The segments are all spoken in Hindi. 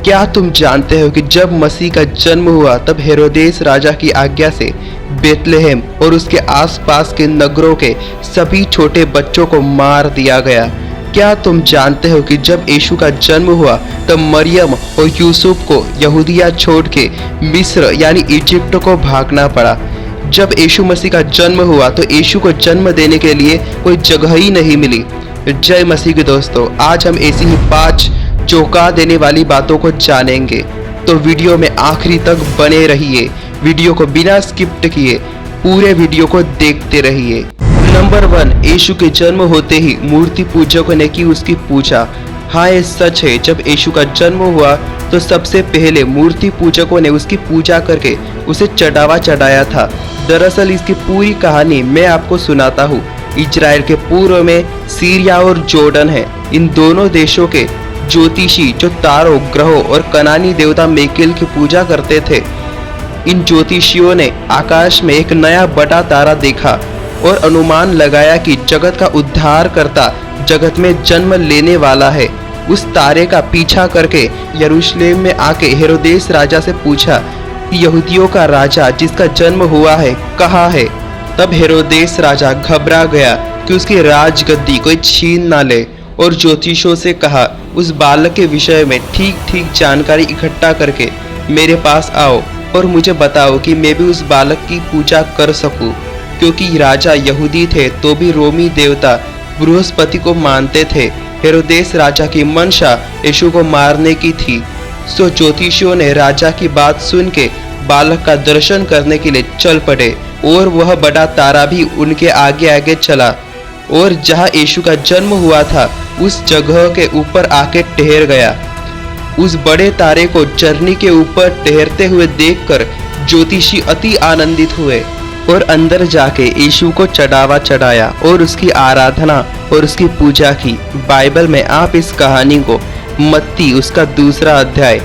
क्या तुम जानते हो कि जब मसीह का जन्म हुआ तब हेरोदेस राजा की आज्ञा से बेतलेहम और उसके आसपास के नगरों के सभी छोटे बच्चों को मार दिया गया। क्या तुम जानते हो कि जब यीशु का जन्म हुआ तब मरियम और यूसुफ को यहूदिया छोड़ के मिस्र यानी इजिप्ट को भागना पड़ा। जब यीशु मसीह का जन्म हुआ तो यीशु को जन्म देने के लिए कोई जगह ही नहीं मिली। जय मसीह के दोस्तों, आज हम ऐसी ही 5 चौंका देने वाली बातों को जानेंगे, तो वीडियो में आखिरी तक बने रहिए। वीडियो को बिना स्किप किए पूरे वीडियो को देखते रहिए। नंबर 1, यीशु के जन्म होते ही मूर्ति पूजकों ने की उसकी पूजा। हाँ, ये सच है। जब यीशु का जन्म हुआ तो सबसे पहले मूर्ति पूजकों ने उसकी पूजा करके उसे चढ़ावा चढ़ाया था। दरअसल इसकी पूरी कहानी मैं आपको सुनाता हूँ। इजराइल के पूर्व में सीरिया और जॉर्डन है। इन दोनों देशों के ज्योतिषी जो तारों, ग्रहों और कनानी देवता मेकेल की पूजा करते थे, इन ज्योतिषियों ने आकाश में एक नया बड़ा तारा देखा और अनुमान लगाया कि जगत का उद्धार करता जगत में जन्म लेने वाला है। उस तारे का पीछा करके यरूशलेम में आके हेरोदेस राजा से पूछा कि यहूदियों का राजा जिसका जन्म हुआ है कहाँ है। तब हेरोदेस राजा घबरा गया कि उसकी राजगद्दी कोई छीन ना ले और ज्योतिषों से कहा, उस बालक के विषय में ठीक जानकारी इकट्ठा करके मेरे पास आओ और मुझे बताओ कि मैं भी उस बालक की पूजा कर सकूं। क्योंकि राजा यहूदी थे तो भी रोमी देवता बृहस्पति को मानते थे। हेरोदेस राजा की मंशा यीशु को मारने की थी। सो ज्योतिषियों ने राजा की बात सुन के बालक का दर्शन करने के लिए चल पड़े और वह बड़ा तारा भी उनके आगे आगे चला और जहाँ यीशु का जन्म हुआ था उस जगह के ऊपर आके ठहर गया। उस बड़े तारे को चरनी के ऊपर ठहरते हुए देखकर ज्योतिषी अति आनंदित हुए और अंदर जाके यीशु को चढ़ावा चढ़ाया और उसकी आराधना और उसकी पूजा की। बाइबल में आप इस कहानी को मत्ती उसका 2 अध्याय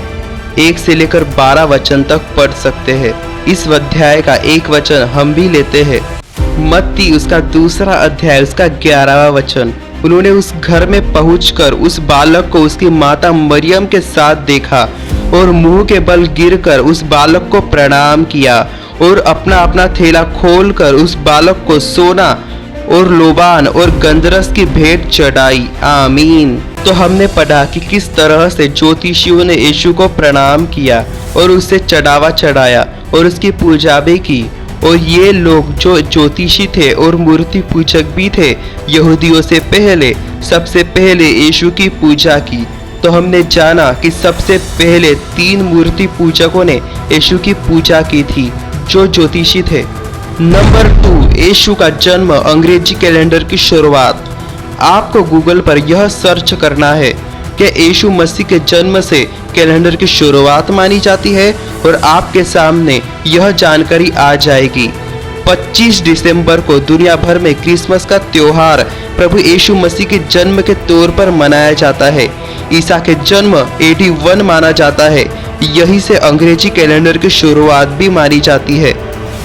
1 से लेकर 12 वचन तक पढ़ सकते हैं। इस अध्याय का एक वचन हम भी लेते हैं। मत्ती उसका 2 अध्याय उसका 11वां वचन। उन्होंने उस घर में पहुंचकर उस बालक को उसकी माता मरियम के साथ देखा और मुंह के बल गिरकर उस बालक को प्रणाम किया और अपना थैला खोलकर उस बालक को सोना और लोबान और गंधरस की भेंट चढ़ाई। आमीन। तो हमने पढ़ा कि किस तरह से ज्योतिषियों ने यीशु को प्रणाम किया और उसे चढ़ावा चढ़ाया और उसकी पूजा भी की। और ये लोग जो ज्योतिषी थे और मूर्ति पूजक भी थे, यहूदियों से सबसे पहले यीशु की पूजा की। तो हमने जाना कि सबसे पहले 3 मूर्ति पूजकों ने यीशु की पूजा की थी जो ज्योतिषी थे। नंबर 2, यीशु का जन्म अंग्रेजी कैलेंडर की शुरुआत। आपको गूगल पर यह सर्च करना है कि यीशु मसीह के जन्म से कैलेंडर की शुरुआत मानी जाती है और आपके सामने यह जानकारी आ जाएगी। 25 दिसंबर को दुनिया भर में क्रिसमस का त्योहार प्रभु यीशु मसीह के जन्म के तौर पर मनाया जाता है। ईसा के जन्म AD 1 माना जाता है। यही से अंग्रेजी कैलेंडर की शुरुआत भी मानी जाती है।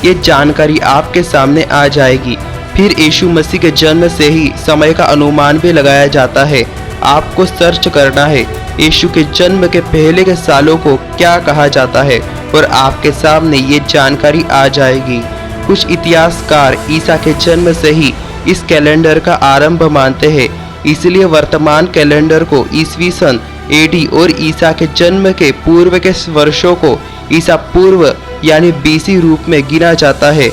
ये जानकारी आपके सामने आ जाएगी। फिर यीशु मसीह के जन्म से ही समय का अनुमान भी लगाया जाता है। आपको सर्च करना है यीशु के जन्म के पहले के सालों को क्या कहा जाता है और आपके सामने ये जानकारी आ जाएगी। कुछ इतिहासकार ईसा के जन्म से ही इस कैलेंडर का आरंभ मानते हैं, इसलिए वर्तमान कैलेंडर को ईस्वी सन AD और ईसा के जन्म के पूर्व के वर्षों को ईसा पूर्व यानी BC रूप में गिना जाता है।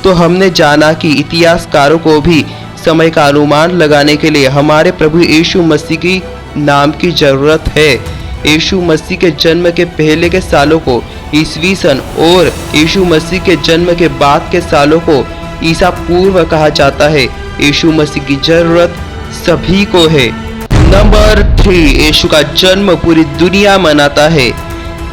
तो हमने जाना कि इतिहासकारों को भी समय का अनुमान लगाने के लिए हमारे प्रभु यीशु मसीह की नाम की जरूरत है। यीशु मसीह के जन्म के पहले के सालों को ईस्वी सन और यीशु मसीह के जन्म के बाद के सालों को ईसा पूर्व कहा जाता है। यीशु मसीह की जरूरत सभी को है। नंबर 3, यीशु का जन्म पूरी दुनिया मनाता है।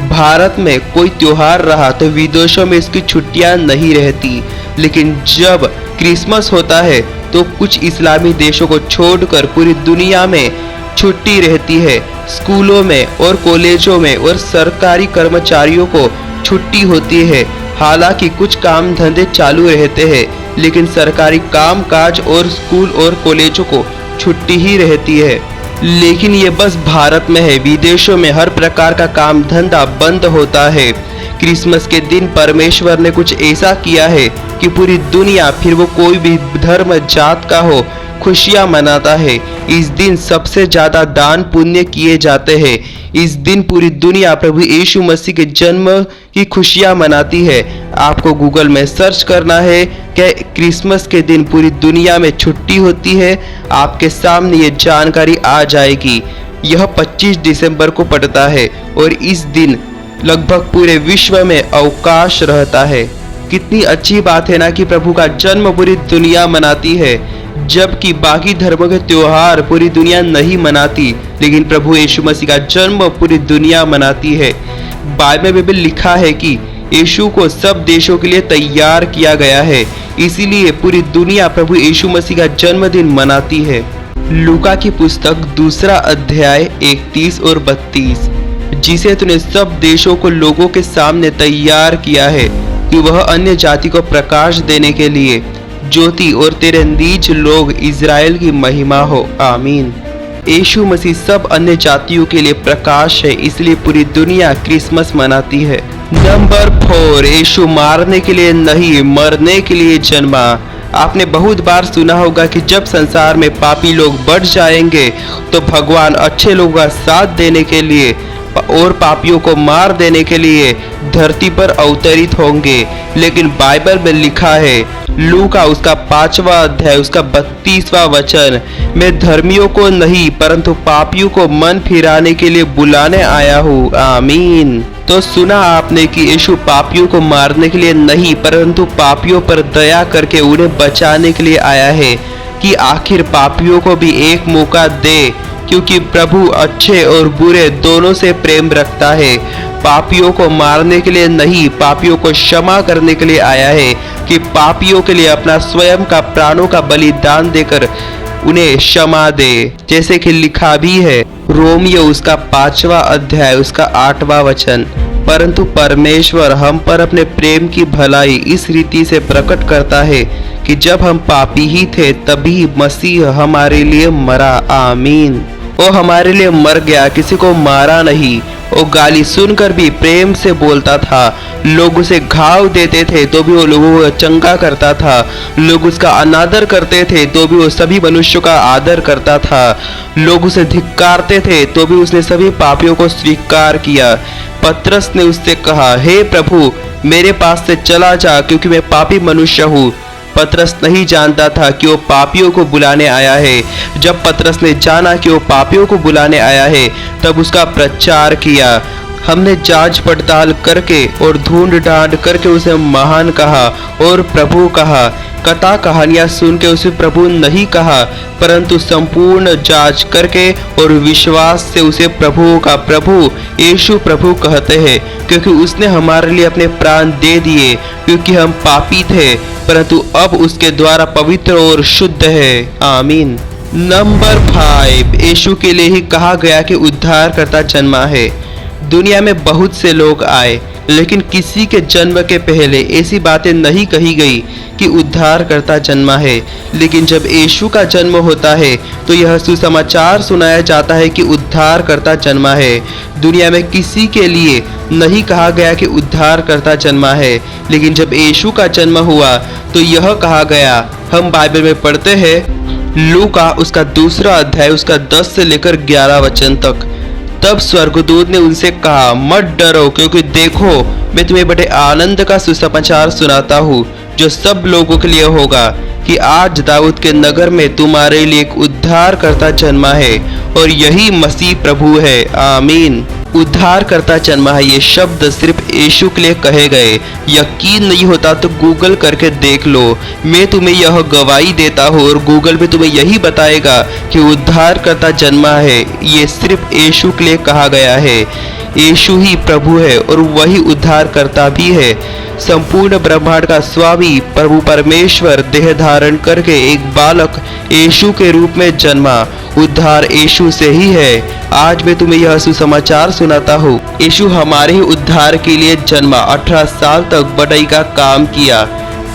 भारत में कोई त्योहार रहा तो विदेशों में इसकी छुट्टियां नहीं रहती, लेकिन जब क्रिसमस होता है तो कुछ इस्लामी देशों को छोड़कर पूरी दुनिया में छुट्टी रहती है। स्कूलों में और कॉलेजों में और सरकारी कर्मचारियों को छुट्टी होती है। हालांकि कुछ काम धंधे चालू रहते हैं, लेकिन सरकारी काम काज और स्कूल और कॉलेजों को छुट्टी ही रहती है। लेकिन ये बस भारत में है, विदेशों में हर प्रकार का काम धंधा बंद होता है। क्रिसमस के दिन परमेश्वर ने कुछ ऐसा किया है कि पूरी दुनिया, फिर वो कोई भी धर्म जात का हो, खुशियां मनाता है। इस दिन सबसे ज्यादा दान पुण्य किए जाते हैं। इस दिन पूरी दुनिया प्रभु यीशु मसीह के जन्म की खुशियां मनाती है। आपको गूगल में सर्च करना है कि क्रिसमस के दिन पूरी दुनिया में छुट्टी होती है, आपके सामने ये जानकारी आ जाएगी। यह 25 दिसंबर को पड़ता है और इस दिन लगभग पूरे विश्व में अवकाश रहता है। कितनी अच्छी बात है ना कि प्रभु का जन्म पूरी दुनिया मनाती है, जबकि बाकी धर्मों के त्योहार पूरी दुनिया नहीं मनाती, लेकिन प्रभु यीशु मसीह का जन्म पूरी दुनिया मनाती है। बाइबल में भी लिखा है कि यीशु को सब देशों के लिए तैयार किया गया है, इसीलिए पूरी दुनिया प्रभु यीशु मसीह का जन्मदिन मनाती है। लूका की पुस्तक 2 अध्याय 31 और 32, जिसे तूने सब देशों को लोगों के सामने तैयार किया है कि वह अन्य जाति को प्रकाश देने के लिए ज्योति और तेरे नीच लोग इज़राइल की महिमा हो। आमीन। यीशु मसीह सब अन्य जातियों के लिए प्रकाश है, इसलिए पूरी दुनिया क्रिसमस मनाती है। नंबर 4, यीशु मारने के लिए नहीं, मरने के लिए जन्मा। आपने बहुत बार सुना होगा कि जब संसार में पापी लोग बढ़ जाएंगे तो भगवान अच्छे लोगों का साथ देने के लिए और पापियों को मार देने के लिए धरती पर अवतरित होंगे। लेकिन बाइबल में लिखा है, लूका उसका 5वां अध्याय उसका 32वां वचन, मैं धर्मियों को नहीं परंतु पापियों को मन फिराने के लिए बुलाने आया हूँ। आमीन। तो सुना आपने कि यीशु पापियों को मारने के लिए नहीं परंतु पापियों पर दया करके उन्हें बचाने के लिए आया है, कि आखिर पापियों को भी एक मौका दे, क्योंकि प्रभु अच्छे और बुरे दोनों से प्रेम रखता है। पापियों को मारने के लिए नहीं, पापियों को क्षमा करने के लिए आया है, कि पापियों के लिए अपना स्वयं का प्राणों का बलिदान देकर उन्हें क्षमा दे, जैसे कि लिखा भी है रोमियो उसका 5वां अध्याय उसका 8वां वचन। परंतु परमेश्वर हम पर अपने प्रेम की भलाई इस रीति से प्रकट करता है कि जब हम पापी ही थे तभी मसीह हमारे लिए मरा। आमीन। वो हमारे लिए मर गया, किसी को मारा नहीं। वो गाली सुनकर भी प्रेम से बोलता था, लोग उसे घाव देते थे तो भी वो लोगों को चंगा करता था, लोग उसका अनादर करते थे तो भी वो सभी मनुष्यों का आदर करता था, लोग उसे धिक्कारते थे तो भी उसने सभी पापियों को स्वीकार किया। पतरस ने उससे कहा, हे प्रभु मेरे पास से चला जा, क्योंकि मैं पापी मनुष्य हूँ। पतरस नहीं जानता था कि वो पापियों को बुलाने आया है। जब पतरस ने जाना कि वो पापियों को बुलाने आया है, तब उसका प्रचार किया। हमने जांच पड़ताल करके और ढूंढ ढांड करके उसे महान कहा और प्रभु कहा। कथा कहानियां सुन के उसे प्रभु नहीं कहा, परंतु संपूर्ण जांच करके और विश्वास से उसे प्रभु का प्रभु यीशु प्रभु कहते हैं, क्योंकि उसने हमारे लिए अपने प्राण दे दिए, क्योंकि हम पापी थे परंतु अब उसके द्वारा पवित्र और शुद्ध है। आमीन। नंबर 5, यीशु के लिए ही कहा गया कि उद्धारकर्ता जन्मा है। दुनिया में बहुत से लोग आए, लेकिन किसी के जन्म के पहले ऐसी बातें नहीं कही गई कि उद्धारकर्ता जन्मा है। लेकिन जब यीशु का जन्म होता है तो यह सुसमाचार सुनाया जाता है कि उद्धारकर्ता जन्मा है। दुनिया में किसी के लिए नहीं कहा गया कि उद्धारकर्ता जन्मा है, लेकिन जब यीशु का जन्म हुआ तो यह कहा गया। हम बाइबल में पढ़ते हैं लूका उसका 2 अध्याय उसका 10 से लेकर 11 वचन तक। तब स्वर्गदूत ने उनसे कहा, मत डरो, क्योंकि देखो मैं तुम्हें बड़े आनंद का सुसमाचार सुनाता हूँ, जो सब लोगों के लिए होगा, कि आज दाऊद के नगर में तुम्हारे लिए एक उद्धारकर्ता जन्मा है और यही मसीह प्रभु है। आमीन। उद्धारकर्ता जन्मा है, ये शब्द सिर्फ यीशु के लिए कहे गए। यकीन नहीं होता तो गूगल करके देख लो। मैं तुम्हें यह गवाही देता हूँ और गूगल भी तुम्हें यही बताएगा कि उद्धारकर्ता जन्मा है। ये सिर्फ यीशु के लिए कहा गया है। यीशु ही प्रभु है और वही उद्धारकर्ता भी है। संपूर्ण ब्रह्मांड का स्वामी प्रभु परमेश्वर देह धारण करके एक बालक यीशु के रूप में जन्मा। उद्धार यीशु से ही है। आज मैं तुम्हें यह सुसमाचार सुनाता हूँ। यीशु हमारे ही उद्धार के लिए जन्मा। 18 साल तक बढ़ई का काम किया।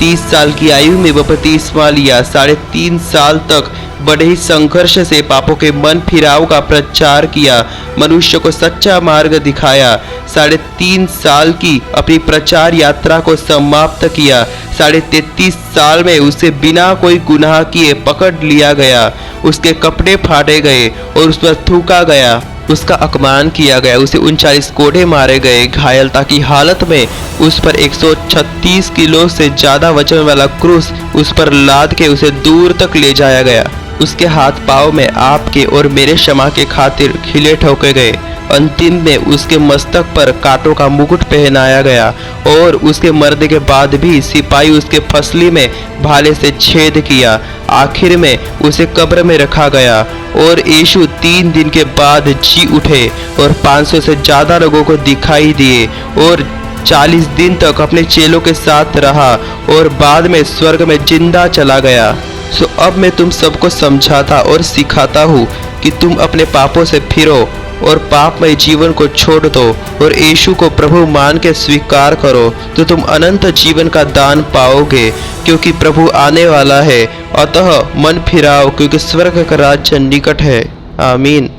30 साल की आयु में बपतिस्मा लिया। 3.5 साल तक बड़े ही संघर्ष से पापों के मन फिराव का प्रचार किया, मनुष्य को सच्चा मार्ग दिखाया। 3.5 साल की अपनी प्रचार यात्रा को समाप्त किया। 33.5 साल में उसे बिना कोई गुनाह किए पकड़ लिया गया, उसके कपड़े फाड़े गए और उस पर थूका गया, उसका अपमान किया गया, उसे 39 कोड़े मारे गए। घायलता की हालत में उस पर 136 किलो से ज़्यादा वजन वाला क्रूस उस पर लाद के उसे दूर तक ले जाया गया। उसके हाथ पाँव में आपके और मेरे क्षमा के खातिर खिले ठोके गए। अंतिम में उसके मस्तक पर कांटों का मुकुट पहनाया गया और उसके मरने के बाद भी सिपाही उसके फसली में भाले से छेद किया। आखिर में उसे कब्र में रखा गया और यीशु 3 दिन के बाद जी उठे और 500 से ज़्यादा लोगों को दिखाई दिए और 40 दिन तक अपने चेलों के साथ रहा और बाद में स्वर्ग में जिंदा चला गया। सो अब मैं तुम सबको समझाता और सिखाता हूँ कि तुम अपने पापों से फिरो और पापमय जीवन को छोड़ दो और यीशु को प्रभु मान के स्वीकार करो, तो तुम अनंत जीवन का दान पाओगे, क्योंकि प्रभु आने वाला है। अतः मन फिराओ, क्योंकि स्वर्ग का राज्य निकट है। आमीन।